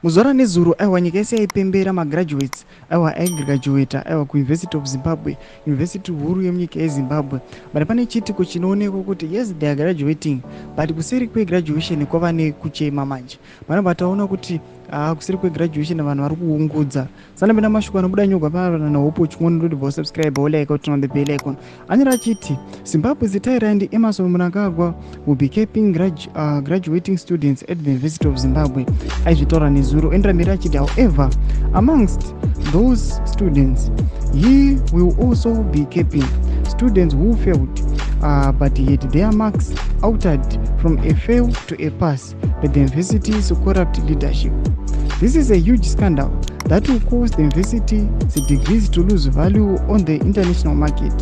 Muzora nezuro aiwa nyika yese yaipembera magraduates aiwa aigraduata aiwa kuuniversity of Zimbabwe, university huru yemunyika yeZimbabwe. But pane chitiko chinoonekwa kuti yes they are graduating but kuseri kwegraduation kwava nekuchema manje. Vanobva taona kuti kuseri kwegraduation vanhu vari kuungudza. Sanapenda mashoko anobuda nyogwa pana hope chimwe ndoti subscribe like turn on the bell icon. Anyora chiti Zimbabwe's Tyrant Emerson Mnangagwa will be keeping graduating students at the University of Zimbabwe. Aizvitora nezuro endramira chiti however amongst those students he will also be keeping students who failed but yet their marks altered from a fail to a pass by the university's corrupt leadership. This is a huge scandal that will cause the university's degrees to lose value on the international market.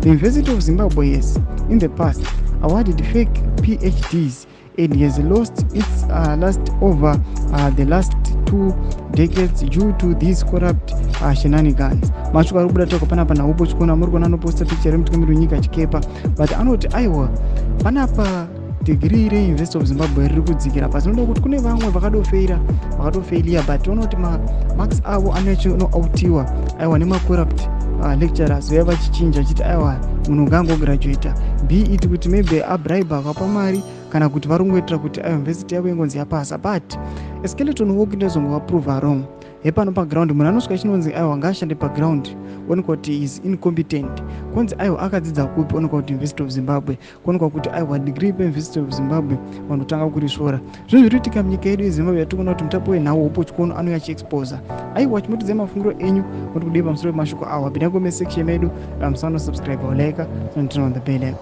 The University of Zimbabwe has, in the past, awarded fake PhDs and has lost its last over the last 2 decades due to these corrupt shenanigans. Mashoko ari kubuda toka panapa nahupo chikona muri kuona anoposta picture yemutungamiri wenyika chikepa but anoti aiwa panapa degree reUniversity of Zimbabwe riri kudzikira pasi noda kuti kune vamwe vakatofailia but unoona kuti marks avo anoautiwa aiwa nemacorrupt lecturers vaya vachichinja chiti aiwa munhu ungangograduata be it kuti maybe abribe akapa mari kana kuti vari kungoitira kuti university yavo ingonzi yapasa but a skeleton work ndozongovaprova wrong. Hepano paground munhu anosvika chinonzi aiwa ngaashande paground onekwa kuti is incompetent kunzi aiwa akadzidza kupi onekwa kuti University of Zimbabwe kuonekwa kuti aiwa degree paUniversity of Zimbabwe vanotanga kurisvora. Zvinhu zviriitika munyika yedu yeZimbabwe yatikuona kuti mutapo wenhau upo chikono anouya achiexposa. Aiwa chimutidzai mafungiro enyu kuti kudii pamusoro pemashoko awa. Pinda comment section medu musano subscribe like and turn on the bell.